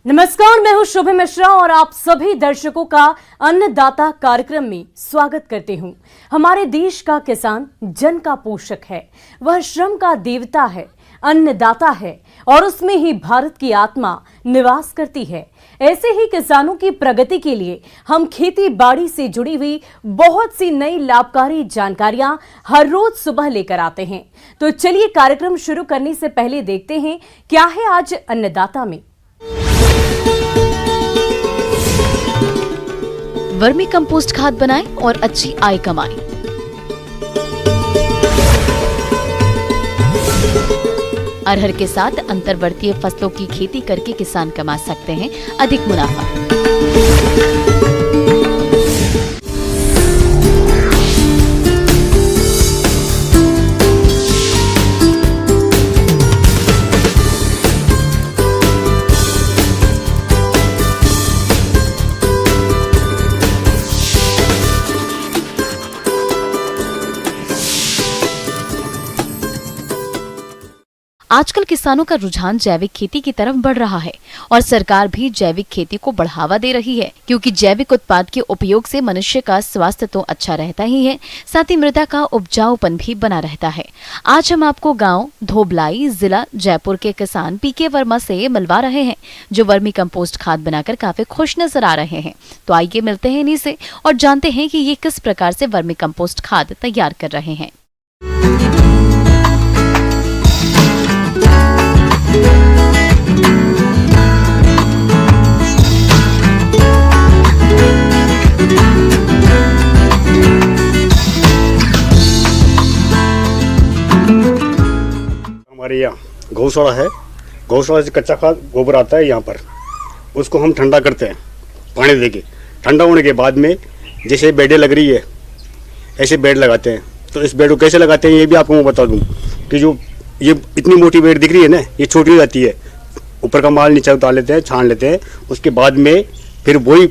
नमस्कार, मैं हूं शुभ मिश्रा और आप सभी दर्शकों का अन्नदाता कार्यक्रम में स्वागत करती हूं। हमारे देश का किसान जन का पोषक है, वह श्रम का देवता है, अन्नदाता है और उसमें ही भारत की आत्मा निवास करती है। ऐसे ही किसानों की प्रगति के लिए हम खेती बाड़ी से जुड़ी हुई बहुत सी नई लाभकारी जानकारियां हर रोज सुबह लेकर आते हैं। तो चलिए कार्यक्रम शुरू करने से पहले देखते हैं क्या है आज अन्नदाता में। वर्मी कंपोस्ट खाद बनाएं और अच्छी आय कमाएं। अरहर के साथ अंतर्वर्तीय फसलों की खेती करके किसान कमा सकते हैं अधिक मुनाफा। आजकल किसानों का रुझान जैविक खेती की तरफ बढ़ रहा है और सरकार भी जैविक खेती को बढ़ावा दे रही है, क्योंकि जैविक उत्पाद के उपयोग से मनुष्य का स्वास्थ्य तो अच्छा रहता ही है, साथ ही मृदा का उपजाऊपन भी बना रहता है। आज हम आपको गांव धोबलाई, जिला जयपुर के किसान पीके वर्मा से मिलवा रहे हैं, जो वर्मी कंपोस्ट खाद बनाकर काफी खुश नजर आ रहे हैं। तो आइए मिलते हैं इन्हीं से और जानते हैं कि ये किस प्रकार से वर्मी कंपोस्ट खाद तैयार कर रहे हैं। हमारे यहाँ गौशाला है, गौशाला से कच्चा खाद गोबर आता है यहाँ पर, उसको हम ठंडा करते हैं पानी देके। ठंडा होने के बाद में जैसे बेडें लग रही है ऐसे बेड लगाते हैं। तो इस बेड को कैसे लगाते हैं ये भी आपको मैं बता दूं कि जो ये इतनी मोटी बेड दिख रही है ना, ये छोटी हो जाती है। ऊपर का माल नीचे उतार लेते हैं, छान लेते हैं, उसके बाद में फिर वही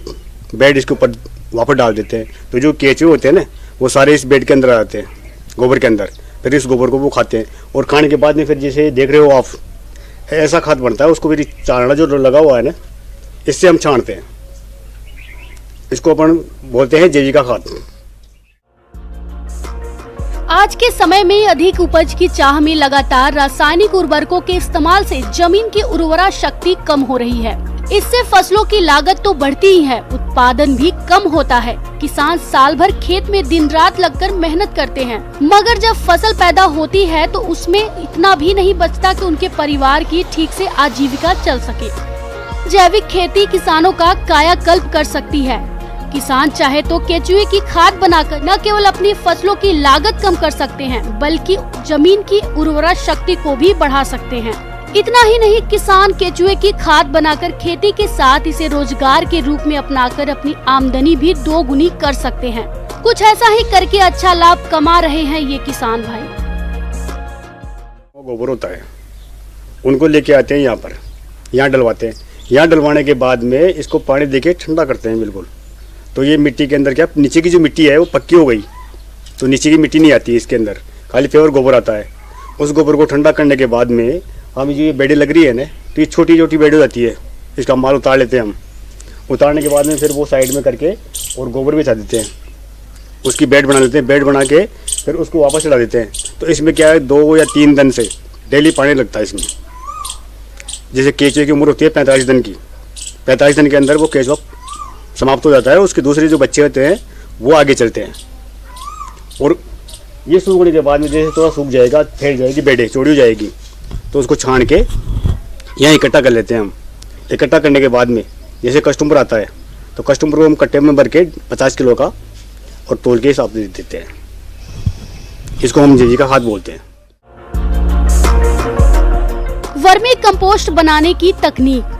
बेड इसके ऊपर वापस डाल देते हैं। तो जो केंचुए होते हैं ना, वो सारे इस बेड के अंदर आ जाते हैं, गोबर के अंदर। फिर इस गोबर को वो खाते हैं और खाने के बाद में फिर जैसे देख रहे हो आप, ऐसा खाद बनता है। उसको फिर चारणा जो लगा हुआ है ना, इससे हम छानते हैं। इसको अपन बोलते हैं जैविक खाद। आज के समय में अधिक उपज की चाह में लगातार रासायनिक उर्वरकों के इस्तेमाल से जमीन की उर्वरा शक्ति कम हो रही है। इससे फसलों की लागत तो बढ़ती ही है, उत्पादन भी कम होता है। किसान साल भर खेत में दिन रात लगकर मेहनत करते हैं, मगर जब फसल पैदा होती है तो उसमें इतना भी नहीं बचता कि उनके परिवार की ठीक से आजीविका चल सके। जैविक खेती किसानों का कायाकल्प कर सकती है। किसान चाहे तो केंचुए की खाद बनाकर न केवल अपनी फसलों की लागत कम कर सकते हैं, बल्कि जमीन की उर्वरा शक्ति को भी बढ़ा सकते हैं। इतना ही नहीं, किसान केंचुए की खाद बनाकर खेती के साथ इसे रोजगार के रूप में अपनाकर अपनी आमदनी भी दोगुनी कर सकते हैं। कुछ ऐसा ही करके अच्छा लाभ कमा रहे हैं ये किसान भाई। गोबर होता है, उनको लेके आते हैं यहाँ पर, यहाँ डलवाते हैं। यहाँ डलवाने के बाद में इसको पानी देके ठंडा करते हैं बिल्कुल। तो ये मिट्टी के अंदर क्या, नीचे की जो मिट्टी है वो पक्की हो गई, तो नीचे की मिट्टी नहीं आती है इसके अंदर, खाली प्योर गोबर आता है। उस गोबर को ठंडा करने के बाद में हम जो ये बेडें लग रही है ना, तो ये छोटी छोटी बेड हो जाती है। इसका माल उतार लेते हैं हम। उतारने के बाद में फिर वो साइड में करके और गोबर बिछा देते हैं, उसकी बेड बना लेते हैं। बेड बना के फिर उसको वापस चढ़ा देते हैं। तो इसमें क्या है, 2 या 3 दिन से डेली पानी लगता है इसमें। जैसे केंचुए की उम्र होती है 45 दिन की, 45 दिन के अंदर वो केंचुआ समाप्त हो जाता है। उसके दूसरे जो बच्चे होते हैं वो आगे चलते हैं। और ये सूखने के बाद में जैसे थोड़ा सूख जाएगा, फैल जाएगी, बेडें चौड़ी हो जाएगी, तो उसको छान के यहाँ इकट्ठा कर लेते हैं हम। इकट्ठा करने के बाद में जैसे कस्टमर आता है तो कस्टमर को हम कट्टे में भर के 50 किलो का और तोल के हिसाब से दे देते हैं। इसको हम जैविक खाद बोलते हैं। वर्मी कंपोस्ट बनाने की तकनीक।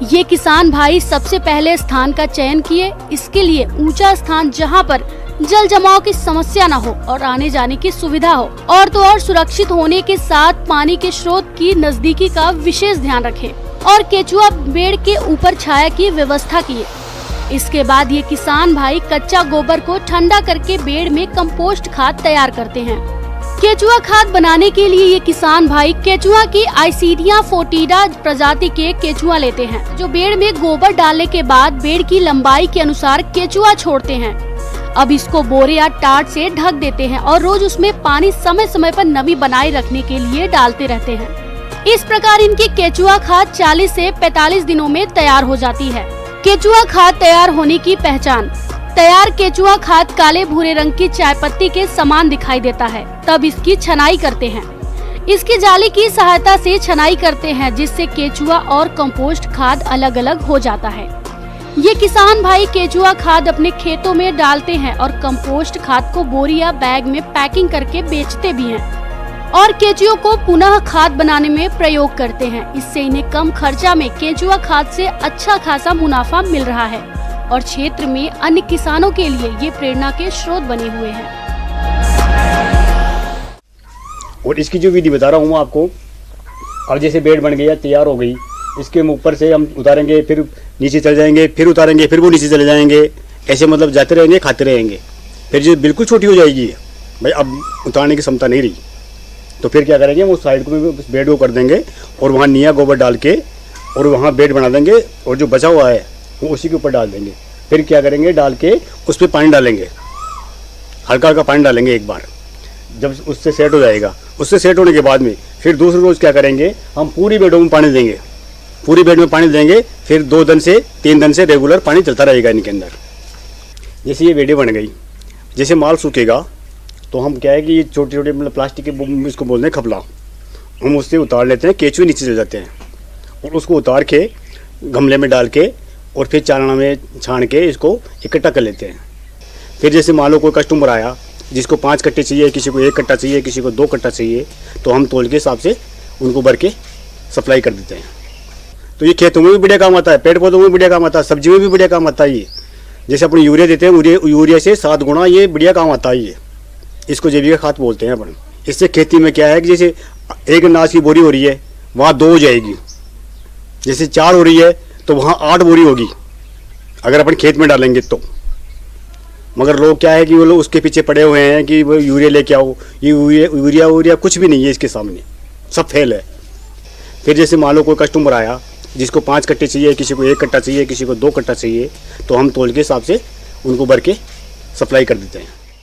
ये किसान भाई सबसे पहले स्थान का चयन किए। इसके लिए ऊंचा स्थान जहां पर जल जमाव की समस्या न हो और आने जाने की सुविधा हो, और तो और सुरक्षित होने के साथ पानी के स्रोत की नजदीकी का विशेष ध्यान रखें और केंचुआ बेड़ के ऊपर छाया की व्यवस्था किए। इसके बाद ये किसान भाई कच्चा गोबर को ठंडा करके बेड़ में कंपोस्ट खाद तैयार करते हैं। केचुआ खाद बनाने के लिए ये किसान भाई केचुआ की आइसीडिया फोर्टिडा प्रजाति के केचुआ लेते हैं, जो पेड़ में गोबर डालने के बाद पेड़ की लंबाई के अनुसार केचुआ छोड़ते हैं। अब इसको बोरे या टाट से ढक देते हैं और रोज उसमें पानी समय समय पर नमी बनाए रखने के लिए डालते रहते हैं। इस प्रकार इनकी केचुआ खाद 40 से 45 दिनों में तैयार हो जाती है। केचुआ खाद तैयार होने की पहचान। तैयार केचुआ खाद काले भूरे रंग की चाय पत्ती के समान दिखाई देता है। तब इसकी छनाई करते हैं। इसकी जाली की सहायता से छनाई करते हैं, जिससे केचुआ और कंपोस्ट खाद अलग अलग हो जाता है। ये किसान भाई केचुआ खाद अपने खेतों में डालते हैं और कंपोस्ट खाद को बोरी या बैग में पैकिंग करके बेचते भी हैं और केचुओं को पुनः खाद बनाने में प्रयोग करते हैं। इससे इन्हें कम खर्चा में केचुआ खाद से अच्छा खासा मुनाफा मिल रहा है और क्षेत्र में अन्य किसानों के लिए ये प्रेरणा के स्रोत बने हुए हैं। और इसकी जो विधि बता रहा हूँ आपको, अब जैसे बेड बन गया, तैयार हो गई, इसके ऊपर से हम उतारेंगे, फिर नीचे चले जाएंगे, फिर उतारेंगे, फिर वो नीचे चले जाएंगे, ऐसे मतलब जाते रहेंगे, खाते रहेंगे। फिर जो बिल्कुल छोटी हो जाएगी भाई, अब उतारने की क्षमता नहीं रही, तो फिर क्या करेंगे, वो साइड को बेड को कर देंगे और वहाँ निया गोबर डाल के और वहाँ बेड बना देंगे और जो बचा हुआ है वो उसी के ऊपर डाल देंगे। फिर क्या करेंगे, डाल के उस पर पानी डालेंगे, हल्का हल्का पानी डालेंगे एक बार। जब उससे सेट हो जाएगा, उससे सेट होने के बाद में फिर दूसरे रोज़ क्या करेंगे, हम पूरी बेडों में पानी देंगे, पूरी बेड में पानी देंगे। फिर 2 दिन से 3 दिन से रेगुलर पानी चलता रहेगा इनके अंदर। जैसे ये बेडें बन गई, जैसे माल सूखेगा तो हम क्या है कि ये छोटे छोटे मतलब प्लास्टिक के इसको बोलते हैं खपला, हम उससे उतार लेते हैं, केचुए नीचे चले जाते हैं और उसको उतार के गमले में डाल के और फिर चालना में छान के इसको इकट्ठा कर लेते हैं। फिर जैसे मान लो कोई कस्टमर आया जिसको 5 कट्टे चाहिए, किसी को 1 कट्टा चाहिए, किसी को 2 कट्टा चाहिए, तो हम तोल के हिसाब से उनको भर के सप्लाई कर देते हैं। तो ये खेतों में भी बढ़िया काम आता है, पेड़ पौधों में भी बढ़िया काम आता है, सब्जी में भी बढ़िया काम आता है। ये जैसे अपन यूरिया देते हैं, यूरिया से 7 गुना ये बढ़िया काम आता है। ये इसको जैविक खाद बोलते हैं अपन। इससे खेती में क्या है कि जैसे 1 अनाज की बोरी हो रही है, वहाँ 2 हो जाएगी, जैसे 4 हो रही है तो वहाँ 8 बोरी होगी अगर अपन खेत में डालेंगे तो। मगर लोग क्या है कि वो लोग उसके पीछे पड़े हुए हैं कि वो यूरिया लेके आओ, ये यूरिया कुछ भी नहीं है इसके सामने, सब फेल है। फिर जैसे मान लो कोई कस्टमर आया जिसको 5 कट्टे चाहिए, किसी को 1 कट्टा चाहिए, किसी को 2 कट्टा चाहिए, तो हम तोल के हिसाब से उनको भर के सप्लाई कर देते हैं।